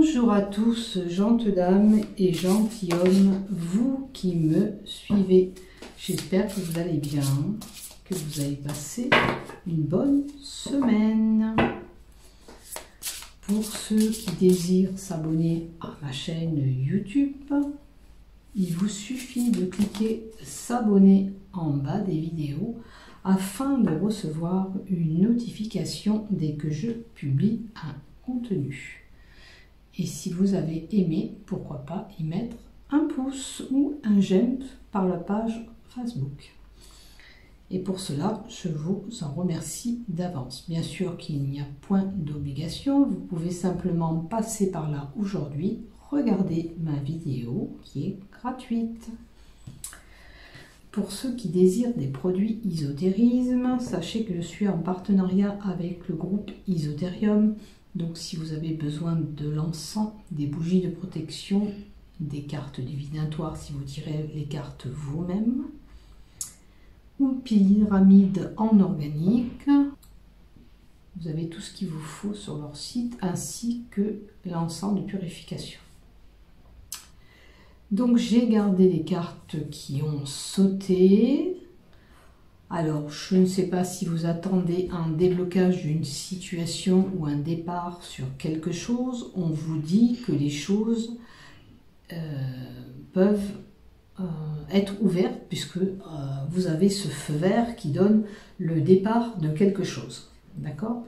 Bonjour à tous, gentes dames et gentilshommes, vous qui me suivez. J'espère que vous allez bien, que vous avez passé une bonne semaine. Pour ceux qui désirent s'abonner à ma chaîne YouTube, il vous suffit de cliquer s'abonner en bas des vidéos afin de recevoir une notification dès que je publie un contenu. Et si vous avez aimé, pourquoi pas y mettre un pouce ou un j'aime par la page Facebook. Et pour cela, je vous en remercie d'avance. Bien sûr qu'il n'y a point d'obligation, vous pouvez simplement passer par là aujourd'hui, regarder ma vidéo qui est gratuite. Pour ceux qui désirent des produits Isotérisme, sachez que je suis en partenariat avec le groupe Isotérium. Donc si vous avez besoin de l'encens, des bougies de protection, des cartes divinatoires si vous tirez les cartes vous-même, ou pyramide en organique, vous avez tout ce qu'il vous faut sur leur site, ainsi que l'encens de purification. Donc j'ai gardé les cartes qui ont sauté. Alors, je ne sais pas si vous attendez un déblocage d'une situation ou un départ sur quelque chose. On vous dit que les choses peuvent être ouvertes puisque vous avez ce feu vert qui donne le départ de quelque chose. D'accord?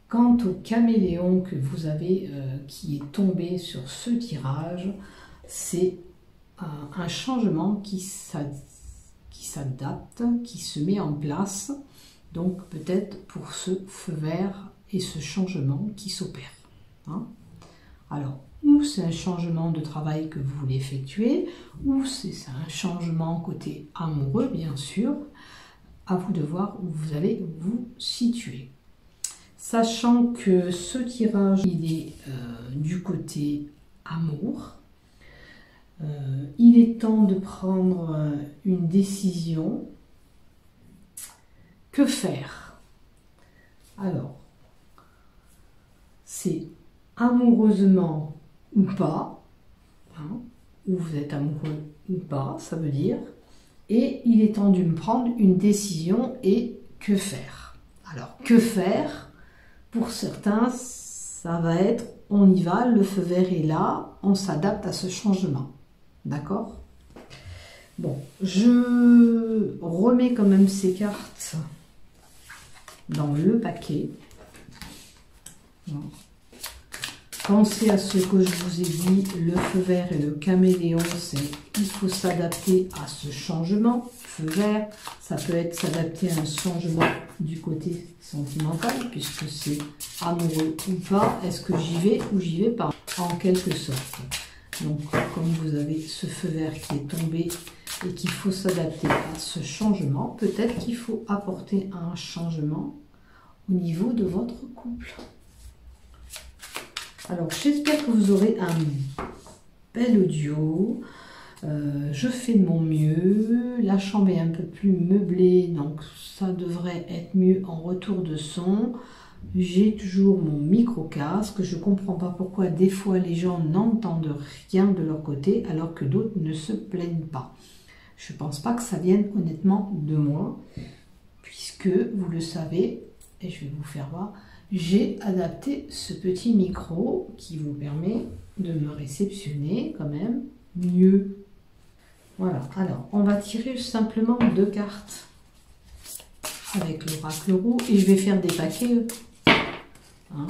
Quant au caméléon que vous avez qui est tombé sur ce tirage, c'est un changement qui s'adapte, qui se met en place, donc peut-être pour ce feu vert et ce changement qui s'opère. Hein? Alors, ou c'est un changement de travail que vous voulez effectuer, ou c'est un changement côté amoureux, bien sûr, à vous de voir où vous allez vous situer. Sachant que ce tirage, il est du côté amour, il est temps de prendre une décision. Que faire? Alors, c'est amoureusement ou pas, hein, ou vous êtes amoureux ou pas, ça veut dire, et il est temps de me prendre une décision et que faire? Alors, que faire? Pour certains, ça va être, on y va, le feu vert est là, on s'adapte à ce changement. D'accord? Bon, je remets quand même ces cartes dans le paquet. Pensez à ce que je vous ai dit, le feu vert et le caméléon, c'est il faut s'adapter à ce changement. Feu vert, ça peut être s'adapter à un changement du côté sentimental, puisque c'est amoureux ou pas, est-ce que j'y vais ou j'y vais pas, en quelque sorte. Donc, comme vous avez ce feu vert qui est tombé et qu'il faut s'adapter à ce changement, peut-être qu'il faut apporter un changement au niveau de votre couple. Alors, j'espère que vous aurez un bel audio. Je fais de mon mieux. La chambre est un peu plus meublée, donc ça devrait être mieux en retour de son. J'ai toujours mon micro-casque. Je ne comprends pas pourquoi des fois les gens n'entendent rien de leur côté alors que d'autres ne se plaignent pas. Je ne pense pas que ça vienne honnêtement de moi, puisque vous le savez, et je vais vous faire voir, j'ai adapté ce petit micro qui vous permet de me réceptionner quand même mieux. Voilà, alors on va tirer simplement 2 cartes avec l'oracle roux et je vais faire des paquets. Hein.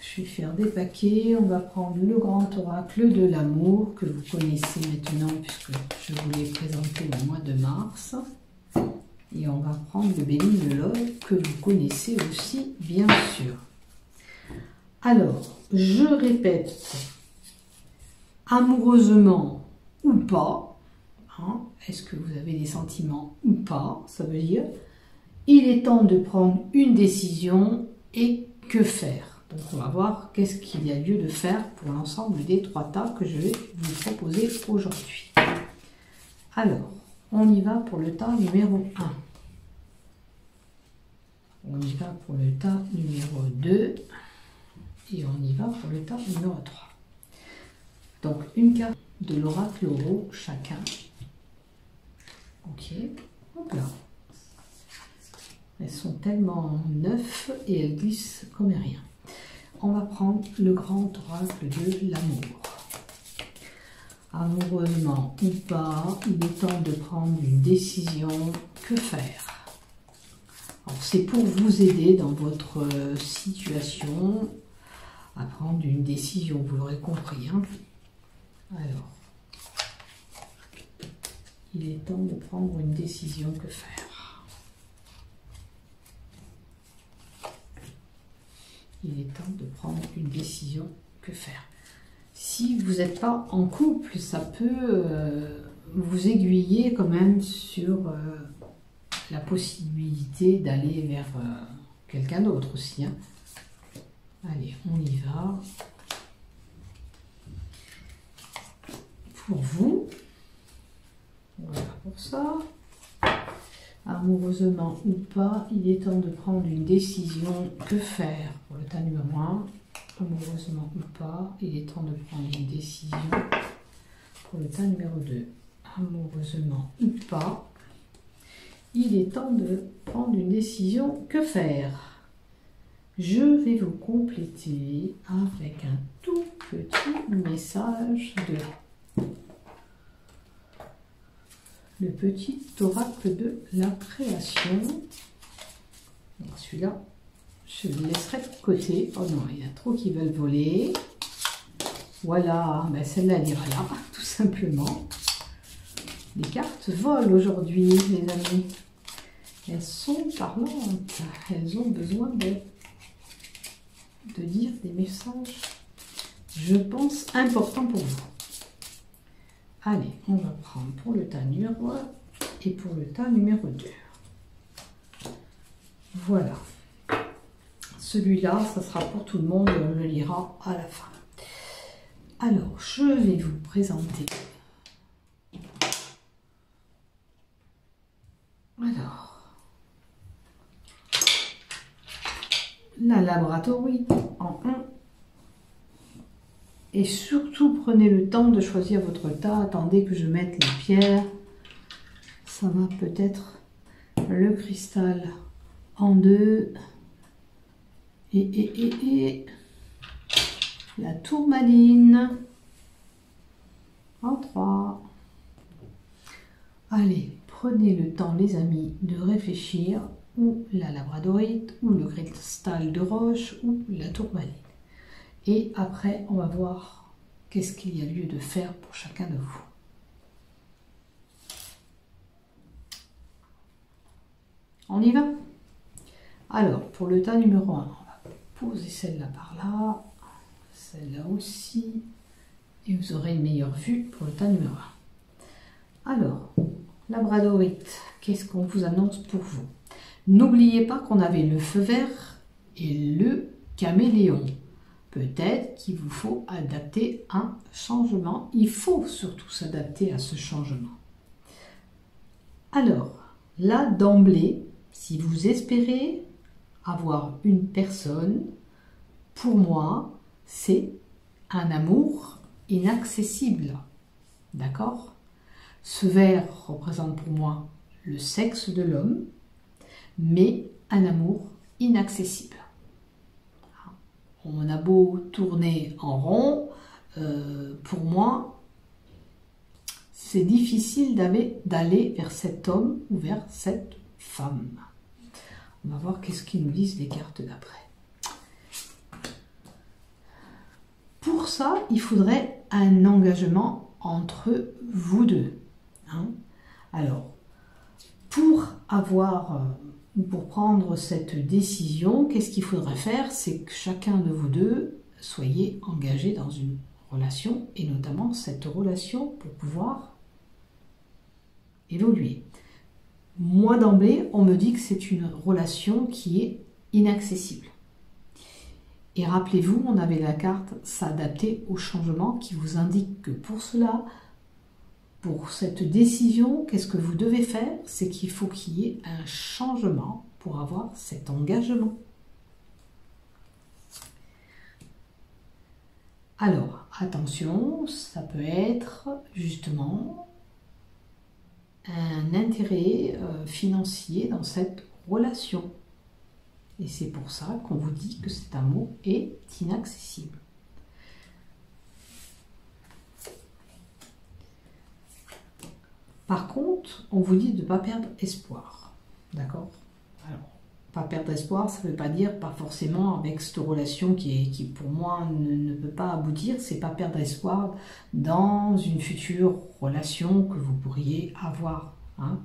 Je vais faire des paquets. On va prendre le grand oracle de l'amour que vous connaissez maintenant puisque je vous l'ai présenté au mois de mars. Et on va prendre le Béline de l'Oeil que vous connaissez aussi bien sûr. Alors, je répète, amoureusement ou pas, hein, est-ce que vous avez des sentiments ou pas, ça veut dire il est temps de prendre une décision et que faire. Donc on va voir qu'est-ce qu'il y a lieu de faire pour l'ensemble des 3 tas que je vais vous proposer aujourd'hui. Alors, on y va pour le tas numéro 1. On y va pour le tas numéro 2. Et on y va pour le tas numéro 3. Donc une carte de l'oracle Oro chacun. Ok, hop là. Elles sont tellement neuves et elles glissent comme rien. On va prendre le grand oracle de l'amour. Amoureusement ou pas, il est temps de prendre une décision. Que faire? C'est pour vous aider dans votre situation à prendre une décision, vous l'aurez compris. Hein. Alors, il est temps de prendre une décision. Que faire? Il est temps de prendre une décision. Que faire? Si vous n'êtes pas en couple, ça peut vous aiguiller quand même sur la possibilité d'aller vers quelqu'un d'autre aussi. Hein. Allez, on y va. Pour vous, voilà pour ça. Amoureusement ou pas, il est temps de prendre une décision. Que faire pour le tas numéro 1? Amoureusement ou pas, il est temps de prendre une décision pour le tas numéro 2. Amoureusement ou pas, il est temps de prendre une décision. Que faire? Je vais vous compléter avec un tout petit message de le petit oracle de la création. Celui-là, je le laisserai de côté. Oh non, il y en a trop qui veulent voler. Voilà, ben celle-là, elle ira là, tout simplement. Les cartes volent aujourd'hui, les amis. Elles sont parlantes. Elles ont besoin de dire des messages, je pense, importants pour vous. Allez, on va prendre pour le tas numéro 1 et pour le tas numéro 2. Voilà. Celui-là, ça sera pour tout le monde, on le lira à la fin. Alors, je vais vous présenter. Alors, la labradorite en 1. Et surtout, prenez le temps de choisir votre tas. Attendez que je mette les pierres. Ça va peut-être le cristal en 2. Et la tourmaline en 3. Allez, prenez le temps, les amis, de réfléchir, ou la labradorite, ou le cristal de roche, ou la tourmaline. Et après, on va voir qu'est-ce qu'il y a lieu de faire pour chacun de vous. On y va? Alors, pour le tas numéro 1, on va poser celle-là par là, celle-là aussi, et vous aurez une meilleure vue pour le tas numéro 1. Alors, labradorite, qu'est-ce qu'on vous annonce pour vous? N'oubliez pas qu'on avait le feu vert et le caméléon. Peut-être qu'il vous faut adapter un changement. Il faut surtout s'adapter à ce changement. Alors, là, d'emblée, si vous espérez avoir une personne, pour moi, c'est un amour inaccessible. D'accord? Ce vert représente pour moi le sexe de l'homme, mais un amour inaccessible. On a beau tourner en rond, pour moi, c'est difficile d'aller vers cet homme ou vers cette femme. On va voir qu'est-ce qu'ils nous disent les cartes d'après. Pour ça, il faudrait un engagement entre vous deux. Hein. Alors, pour prendre cette décision, qu'est-ce qu'il faudrait faire? C'est que chacun de vous deux soyez engagé dans une relation, et notamment cette relation pour pouvoir évoluer. Moi, d'emblée, on me dit que c'est une relation qui est inaccessible. Et rappelez-vous, on avait la carte s'adapter au changement qui vous indique que pour cela, pour cette décision, qu'est-ce que vous devez faire? C'est qu'il faut qu'il y ait un changement pour avoir cet engagement. Alors, attention, ça peut être justement un intérêt financier dans cette relation. Et c'est pour ça qu'on vous dit que cet amour est inaccessible. Par contre, on vous dit de ne pas perdre espoir. D'accord? Alors, pas perdre espoir, ça ne veut pas dire pas forcément avec cette relation qui pour moi ne peut pas aboutir. C'est pas perdre espoir dans une future relation que vous pourriez avoir. Hein?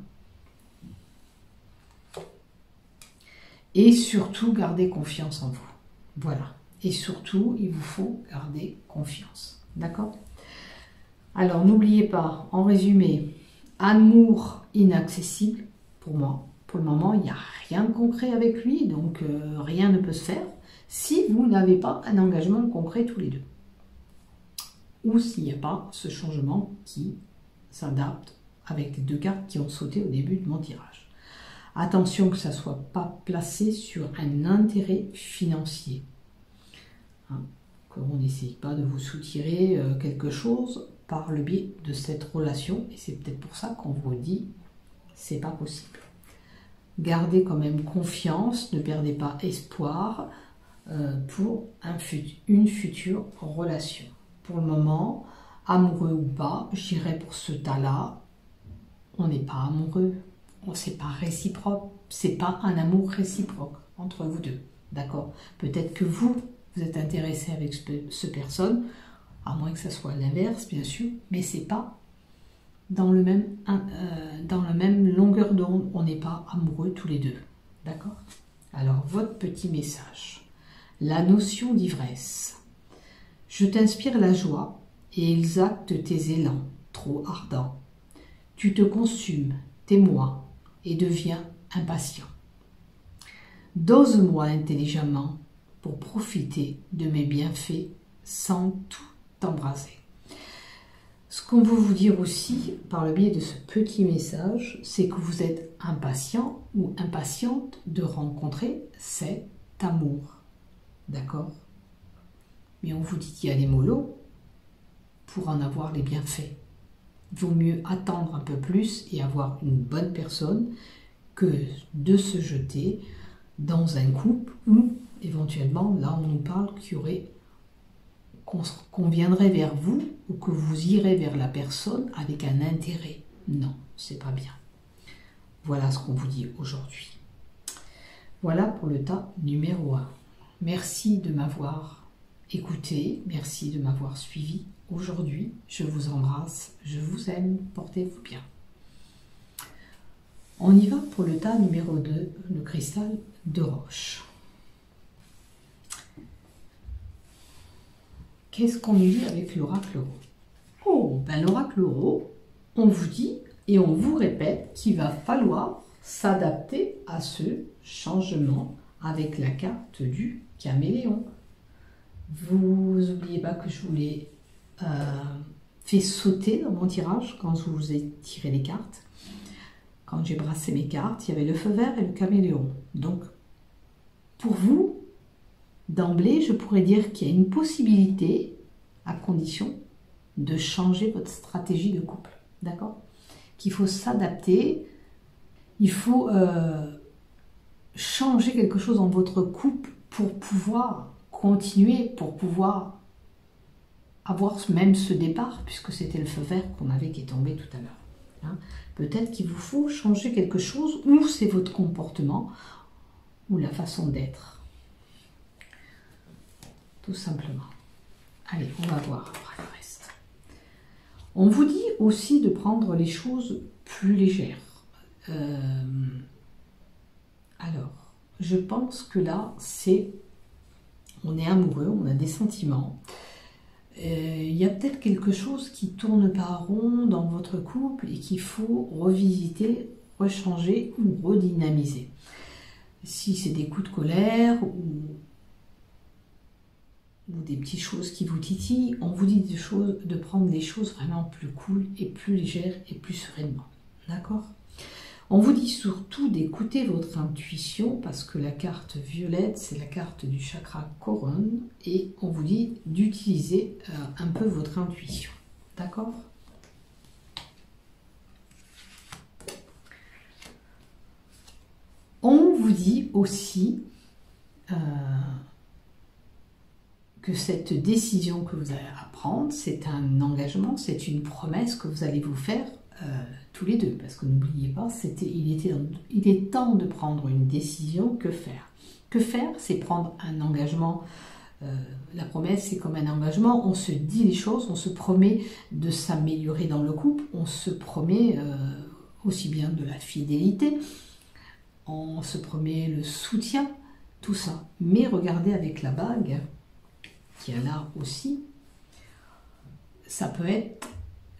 Et surtout, garder confiance en vous. Voilà. Et surtout, il vous faut garder confiance. D'accord? Alors, n'oubliez pas, en résumé, amour inaccessible pour moi. Pour le moment, il n'y a rien de concret avec lui, donc rien ne peut se faire si vous n'avez pas un engagement concret tous les deux. Ou s'il n'y a pas ce changement qui s'adapte avec les deux cartes qui ont sauté au début de mon tirage. Attention que ça ne soit pas placé sur un intérêt financier. Hein, qu'on n'essaye pas de vous soutirer quelque chose par le biais de cette relation. Et c'est peut-être pour ça qu'on vous dit c'est pas possible. Gardez quand même confiance, ne perdez pas espoir pour une future relation. Pour le moment, amoureux ou pas, je dirais pour ce tas-là, on n'est pas amoureux. C'est pas réciproque, c'est pas un amour réciproque entre vous deux, d'accord? Peut-être que vous êtes intéressé avec cette personne, à moins que ça soit l'inverse, bien sûr, mais c'est pas dans la même longueur d'onde, on n'est pas amoureux tous les deux, d'accord? Alors, votre petit message, la notion d'ivresse. Je t'inspire la joie et exacte tes élans, trop ardents. Tu te consumes, t'émois, et deviens impatient. Dose-moi intelligemment pour profiter de mes bienfaits sans tout embraser. Ce qu'on veut vous dire aussi, par le biais de ce petit message, c'est que vous êtes impatient ou impatiente de rencontrer cet amour. D'accord? Mais on vous dit qu'il y a des mollos pour en avoir les bienfaits. Il vaut mieux attendre un peu plus et avoir une bonne personne que de se jeter dans un couple où, éventuellement, là on nous parle qu'on viendrait vers vous ou que vous irez vers la personne avec un intérêt. Non, c'est pas bien. Voilà ce qu'on vous dit aujourd'hui. Voilà pour le tas numéro 1. Merci de m'avoir écouté, merci de m'avoir suivi. Aujourd'hui, je vous embrasse, je vous aime, portez-vous bien. On y va pour le tas numéro 2, le cristal de roche. Qu'est-ce qu'on nous dit avec l'oracle euro? Oh, ben l'oracle euro, on vous dit et on vous répète qu'il va falloir s'adapter à ce changement avec la carte du caméléon. Vous n'oubliez pas que je vous l'ai fait sauter dans mon tirage quand je vous ai tiré les cartes. Quand j'ai brassé mes cartes, il y avait le feu vert et le caméléon. Donc, pour vous, d'emblée, je pourrais dire qu'il y a une possibilité, à condition de changer votre stratégie de couple. D'accord? Qu'il faut s'adapter, il faut changer quelque chose dans votre couple pour pouvoir continuer, pour pouvoir avoir même ce départ, puisque c'était le feu vert qu'on avait qui est tombé tout à l'heure. Hein. Peut-être qu'il vous faut changer quelque chose, ou c'est votre comportement, ou la façon d'être. Tout simplement. Allez, on va voir après le reste. On vous dit aussi de prendre les choses plus légères. Alors, je pense que là, on est amoureux, on a des sentiments. Il y a peut-être quelque chose qui tourne pas rond dans votre couple et qu'il faut revisiter, rechanger ou redynamiser. Si c'est des coups de colère ou des petites choses qui vous titillent, on vous dit de prendre les choses vraiment plus cool et plus légères et plus sereinement. D'accord? On vous dit surtout d'écouter votre intuition parce que la carte violette, c'est la carte du chakra couronne et on vous dit d'utiliser un peu votre intuition. D'accord? On vous dit aussi que cette décision que vous allez prendre, c'est un engagement, c'est une promesse que vous allez vous faire tous les deux. Parce que n'oubliez pas, il est temps de prendre une décision. Que faire? Que faire, c'est prendre un engagement. La promesse, c'est comme un engagement. On se dit les choses, on se promet de s'améliorer dans le couple, on se promet aussi bien de la fidélité, on se promet le soutien, tout ça. Mais regardez avec la bague, qui est là aussi, ça peut être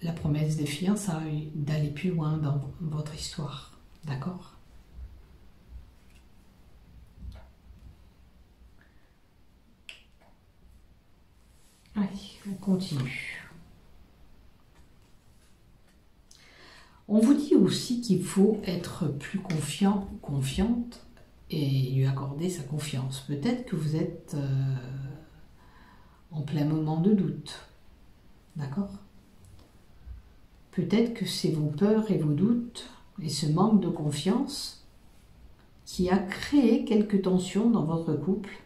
la promesse des fiançailles, d'aller plus loin dans votre histoire. D'accord? Allez, on continue. On vous dit aussi qu'il faut être plus confiant, confiante, et lui accorder sa confiance. Peut-être que vous êtes en plein moment de doute. D'accord? Peut-être que c'est vos peurs et vos doutes et ce manque de confiance qui a créé quelques tensions dans votre couple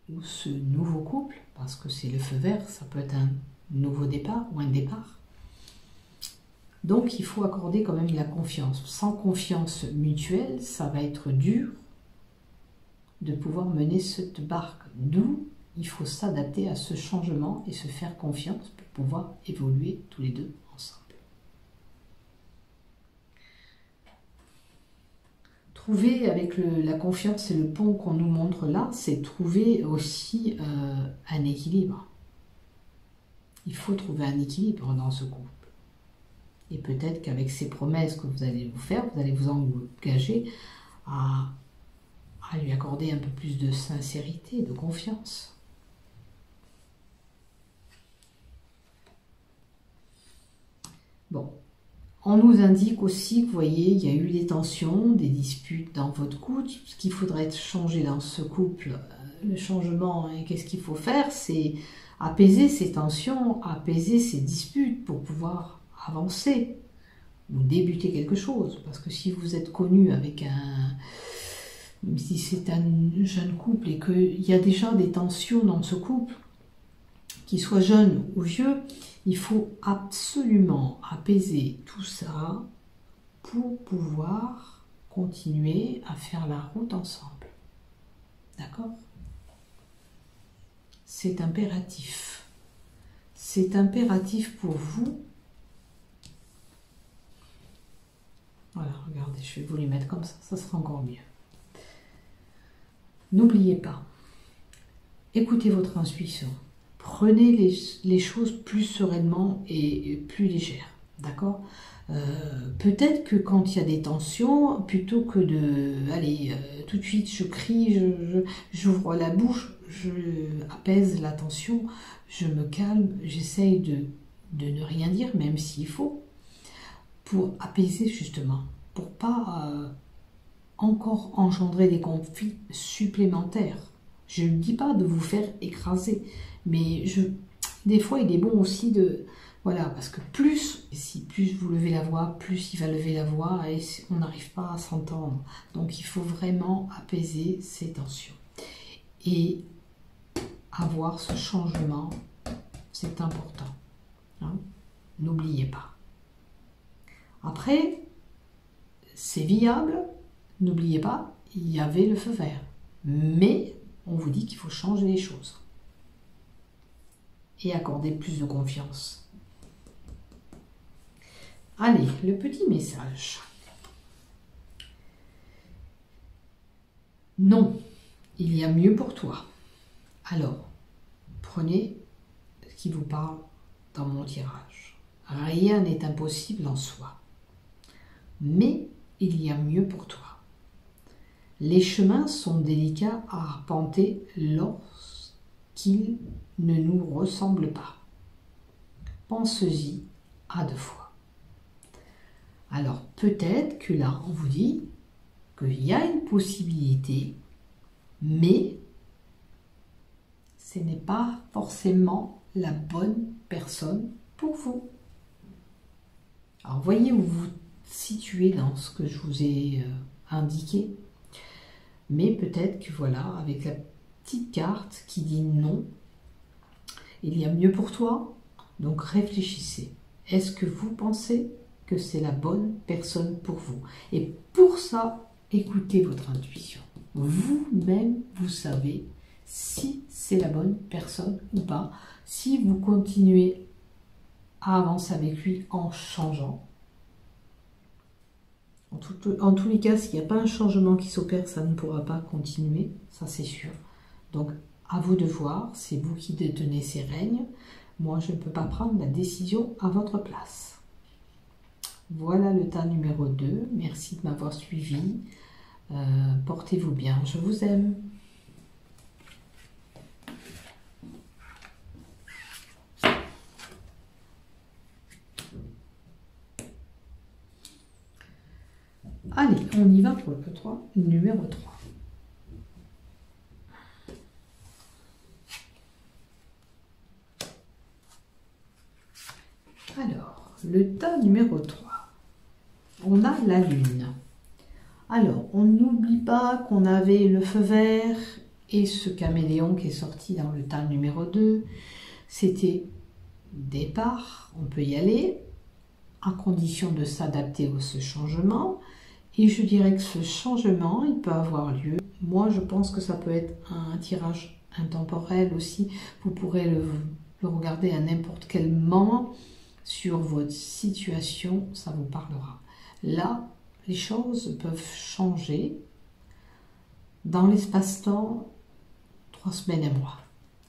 ou ce nouveau couple, parce que c'est le feu vert, ça peut être un nouveau départ ou un départ. Donc il faut accorder quand même la confiance. Sans confiance mutuelle, ça va être dur de pouvoir mener cette barque. D'où il faut s'adapter à ce changement et se faire confiance pour pouvoir évoluer tous les deux ensemble. Trouver avec la confiance et le pont qu'on nous montre là, c'est trouver aussi un équilibre. Il faut trouver un équilibre dans ce couple. Et peut-être qu'avec ces promesses que vous allez vous faire, vous allez vous engager à lui accorder un peu plus de sincérité, de confiance. Bon, on nous indique aussi que, vous voyez, il y a eu des tensions, des disputes dans votre couple. Ce qu'il faudrait changer dans ce couple, le changement, hein, qu'est-ce qu'il faut faire? C'est apaiser ces tensions, apaiser ces disputes pour pouvoir avancer ou débuter quelque chose. Parce que si vous êtes connu avec si c'est un jeune couple et qu'il y a déjà des tensions dans ce couple, qu'il soit jeune ou vieux, il faut absolument apaiser tout ça pour pouvoir continuer à faire la route ensemble. D'accord? C'est impératif. C'est impératif pour vous. Voilà, regardez, je vais vous les mettre comme ça sera encore mieux. N'oubliez pas, écoutez votre intuition. Prenez les choses plus sereinement et plus légères, d'accord? Peut-être que quand il y a des tensions, plutôt que de, allez, tout de suite je crie, j'ouvre la bouche, je apaise la tension, je me calme, j'essaye de ne rien dire, même s'il faut, pour apaiser justement, pour pas encore engendrer des conflits supplémentaires. Je ne dis pas de vous faire écraser, mais des fois il est bon aussi de... Voilà, parce que plus vous levez la voix, plus il va lever la voix et on n'arrive pas à s'entendre. Donc il faut vraiment apaiser ces tensions. Et avoir ce changement, c'est important. Hein? N'oubliez pas. Après, c'est viable. N'oubliez pas, il y avait le feu vert. Mais on vous dit qu'il faut changer les choses. Et accorder plus de confiance. Allez, le petit message. Non, il y a mieux pour toi. Alors, prenez ce qui vous parle dans mon tirage. Rien n'est impossible en soi. Mais il y a mieux pour toi. Les chemins sont délicats à arpenter lorsqu'ils ne nous ressemblent pas. Pensez-y à 2 fois. Alors peut-être que là, on vous dit qu'il y a une possibilité, mais ce n'est pas forcément la bonne personne pour vous. Alors voyez où vous vous situez dans ce que je vous ai indiqué. Mais peut-être que voilà, avec la petite carte qui dit non, il y a mieux pour toi. Donc réfléchissez. Est-ce que vous pensez que c'est la bonne personne pour vous? Et pour ça, écoutez votre intuition. Vous-même, vous savez si c'est la bonne personne ou pas. Si vous continuez à avancer avec lui en changeant. En tous les cas, s'il n'y a pas un changement qui s'opère, ça ne pourra pas continuer, ça c'est sûr. Donc, à vous de voir, c'est vous qui détenez ces règnes. Moi, je ne peux pas prendre la décision à votre place. Voilà le tas numéro 2. Merci de m'avoir suivi. Portez-vous bien, je vous aime. Allez, on y va pour le 3, numéro 3. Alors, le tas numéro 3. On a la lune. Alors, on n'oublie pas qu'on avait le feu vert et ce caméléon qui est sorti dans le tas numéro 2. C'était départ, on peut y aller, à condition de s'adapter à ce changement. Et je dirais que ce changement, il peut avoir lieu. Moi, je pense que ça peut être un tirage intemporel aussi. Vous pourrez le regarder à n'importe quel moment sur votre situation, ça vous parlera. Là, les choses peuvent changer dans l'espace-temps 3 semaines à mois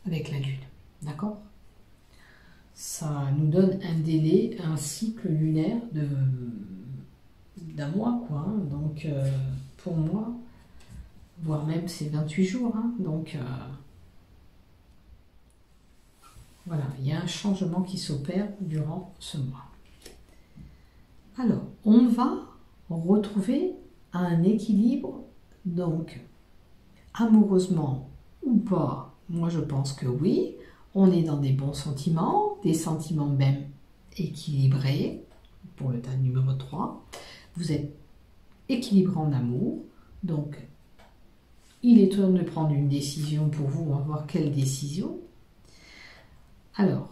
avec la Lune. D'accord? Ça nous donne un délai, un cycle lunaire d'un mois, quoi. Hein. Donc, pour moi, voire même c'est 28 jours. Hein. Donc, voilà, il y a un changement qui s'opère durant ce mois. Alors, on va retrouver un équilibre, donc, amoureusement ou pas, moi je pense que oui, on est dans des bons sentiments, des sentiments même équilibrés, pour le tas numéro 3. Vous êtes équilibré en amour, donc il est temps de prendre une décision pour vous, on va voir quelle décision. Alors,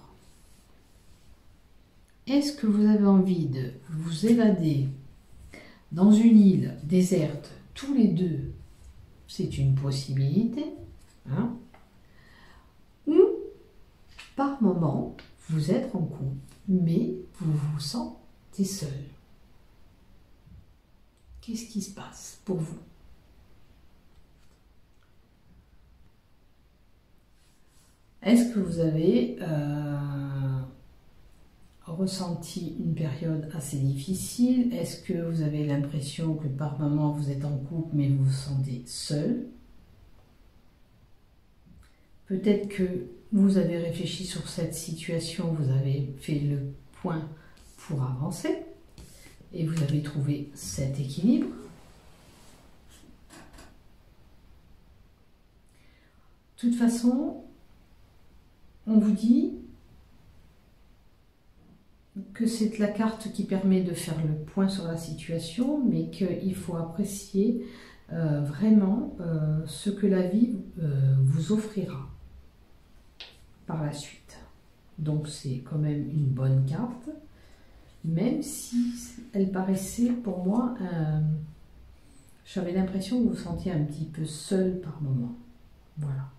est-ce que vous avez envie de vous évader dans une île déserte tous les deux? C'est une possibilité. Hein? Ou, par moment, vous êtes en couple, mais vous vous sentez seul. Qu'est-ce qui se passe pour vous? Est-ce que vous avez ressenti une période assez difficile? Est-ce que vous avez l'impression que par moment vous êtes en couple mais vous vous sentez seul? Peut-être que vous avez réfléchi sur cette situation, vous avez fait le point pour avancer et vous avez trouvé cet équilibre. De toute façon, on vous dit que c'est la carte qui permet de faire le point sur la situation, mais qu'il faut apprécier vraiment ce que la vie vous offrira par la suite. Donc c'est quand même une bonne carte, même si elle paraissait pour moi, j'avais l'impression que vous vous sentiez un petit peu seul par moment. Voilà.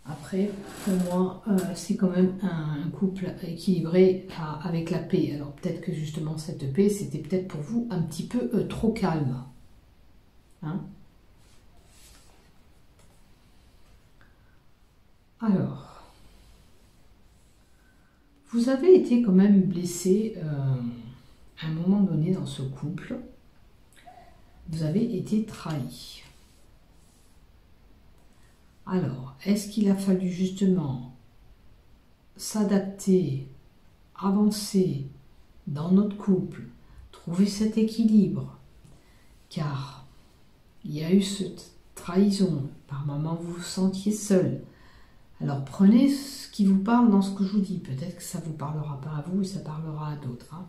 Après, pour moi, c'est quand même un couple équilibré avec la paix. Alors peut-être que justement cette paix, c'était peut-être pour vous un petit peu trop calme. Hein? Alors, vous avez été quand même blessé à un moment donné dans ce couple. Vous avez été trahi. Alors, est-ce qu'il a fallu justement s'adapter, avancer dans notre couple, trouver cet équilibre, car il y a eu cette trahison, par moments vous vous sentiez seul. Alors prenez ce qui vous parle dans ce que je vous dis, peut-être que ça ne vous parlera pas à vous et ça parlera à d'autres. Hein.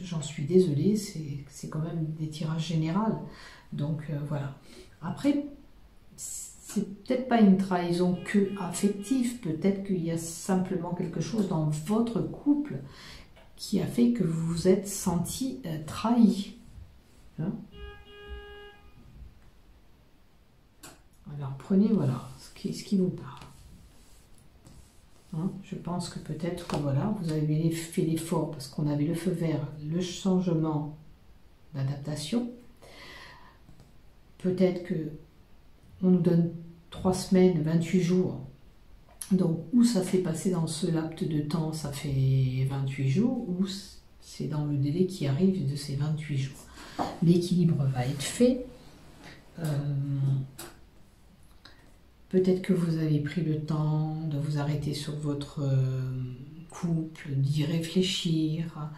J'en suis désolée, c'est quand même des tirages généraux, donc voilà. Après, c'est peut-être pas une trahison que affective, peut-être qu'il y a simplement quelque chose dans votre couple qui a fait que vous vous êtes senti trahi. Hein? Alors prenez voilà ce qui vous parle. Hein? Je pense que peut-être que voilà, vous avez fait l'effort parce qu'on avait le feu vert, le changement d'adaptation. Peut-être que on nous donne 3 semaines, 28 jours. Donc, où ça s'est passé dans ce laps de temps, ça fait 28 jours, ou c'est dans le délai qui arrive de ces 28 jours. L'équilibre va être fait. Peut-être que vous avez pris le temps de vous arrêter sur votre couple, d'y réfléchir.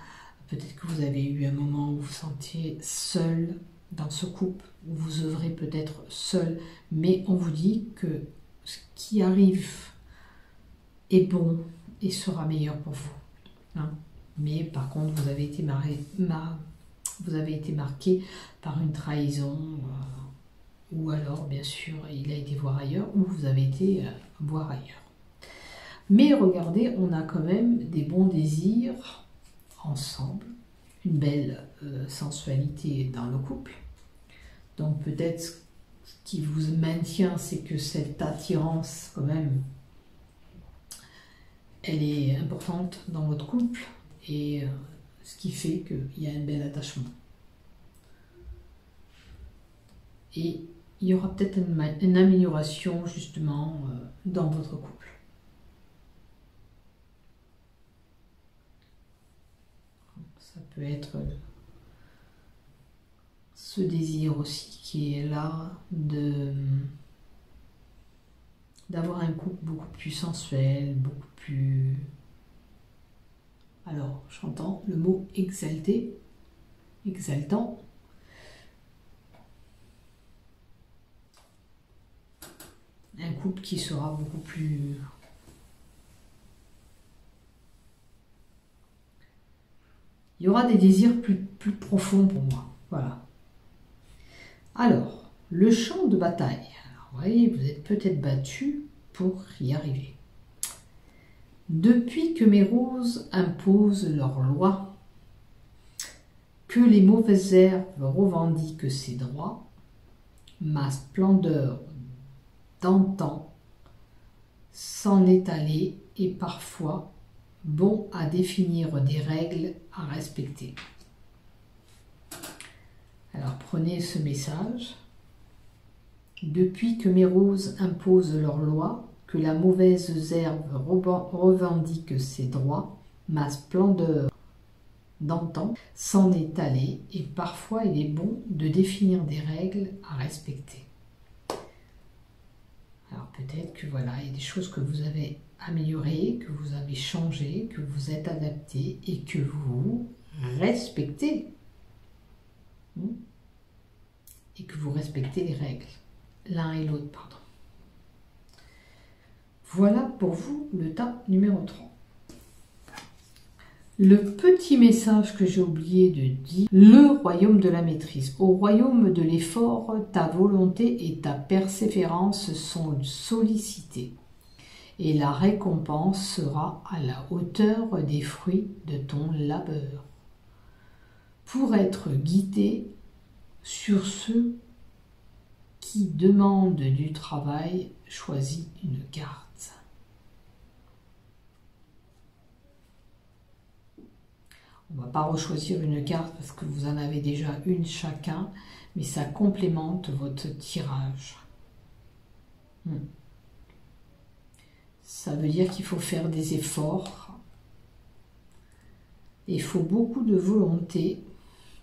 Peut-être que vous avez eu un moment où vous vous sentiez seul dans ce couple, où vous œuvrez peut-être seul, mais on vous dit que ce qui arrive est bon et sera meilleur pour vous. Hein. Mais par contre, vous avez été marqué par une trahison, ou alors, bien sûr, il a été voir ailleurs, ou vous avez été voir ailleurs. Mais regardez, on a quand même des bons désirs ensemble, une belle sensualité dans le couple. Donc peut-être ce qui vous maintient, c'est que cette attirance, quand même, elle est importante dans votre couple, et ce qui fait qu'il y a un bel attachement. Et il y aura peut-être une amélioration, justement, dans votre couple. Ça peut être ce désir aussi qui est là d'avoir un couple beaucoup plus sensuel, beaucoup plus... Alors, j'entends le mot exalté, exaltant. Un couple qui sera beaucoup plus... Il y aura des désirs plus profonds pour moi. Voilà. Alors, le champ de bataille. Alors, vous voyez, vous êtes peut-être battu pour y arriver. Depuis que mes roses imposent leurs lois, que les mauvaises herbes revendiquent ses droits, ma splendeur d'antan s'en est allée et parfois bon à définir des règles à respecter. Alors prenez ce message. Depuis que mes roses imposent leurs lois, que la mauvaise herbe revendique ses droits, ma splendeur d'antan s'en est allée et parfois il est bon de définir des règles à respecter. Alors peut-être que voilà, il y a des choses que vous avez améliorées, que vous avez changées, que vous êtes adapté et que vous respectez. Et que vous respectez les règles, l'un et l'autre, pardon. Voilà pour vous le tas numéro 3. Le petit message que j'ai oublié de dire, le royaume de la maîtrise. Au royaume de l'effort, ta volonté et ta persévérance sont sollicitées. Et la récompense sera à la hauteur des fruits de ton labeur. Pour être guidé sur ceux qui demandent du travail, choisis une carte. On ne va pas rechoisir une carte parce que vous en avez déjà une chacun, mais ça complémente votre tirage. Ça veut dire qu'il faut faire des efforts. Il faut beaucoup de volonté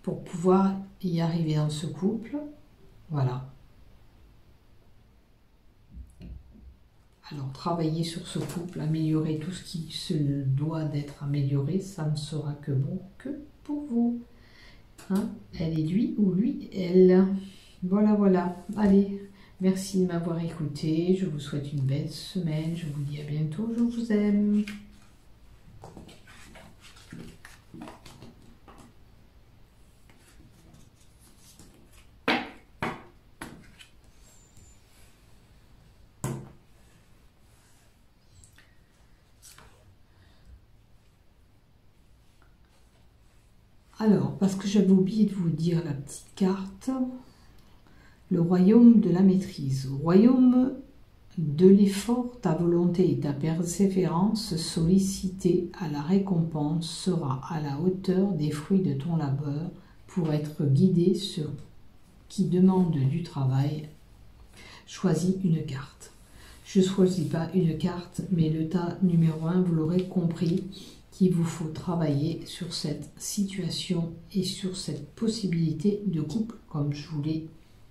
pour pouvoir y arriver dans ce couple. Voilà. Alors, travailler sur ce couple, améliorer tout ce qui se doit d'être amélioré, ça ne sera que bon que pour vous. Hein? Elle est lui ou lui, elle. Voilà, voilà. Allez, merci de m'avoir écouté. Je vous souhaite une belle semaine. Je vous dis à bientôt. Je vous aime. Alors, parce que j'avais oublié de vous dire la petite carte, le royaume de la maîtrise. Royaume de l'effort, ta volonté et ta persévérance sollicitée à la récompense sera à la hauteur des fruits de ton labeur pour être guidé sur qui demande du travail. Choisis une carte. Je ne choisis pas une carte, mais le tas numéro 1, vous l'aurez compris, qu'il vous faut travailler sur cette situation et sur cette possibilité de couple, comme je vous l'ai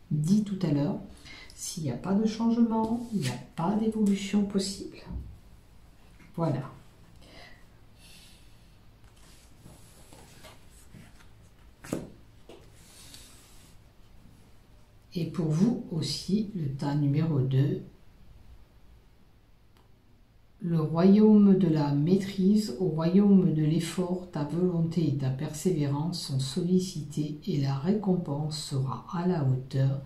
dit tout à l'heure. S'il n'y a pas de changement, il n'y a pas d'évolution possible. Voilà. Et pour vous aussi, le tas numéro 2, le royaume de la maîtrise, au royaume de l'effort, ta volonté et ta persévérance sont sollicitées et la récompense sera à la hauteur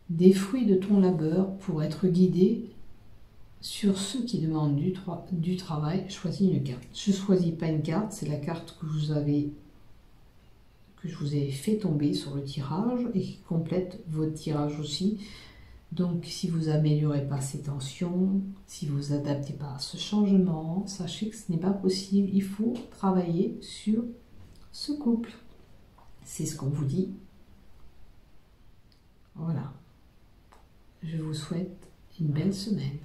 des fruits de ton labeur pour être guidé sur ceux qui demandent du travail. Choisis une carte. Je ne choisis pas une carte, c'est la carte que je vous ai fait tomber sur le tirage et qui complète votre tirage aussi. Donc, si vous n'améliorez pas ces tensions, si vous vous adaptez pas à ce changement, sachez que ce n'est pas possible. Il faut travailler sur ce couple. C'est ce qu'on vous dit. Voilà. Je vous souhaite une belle semaine.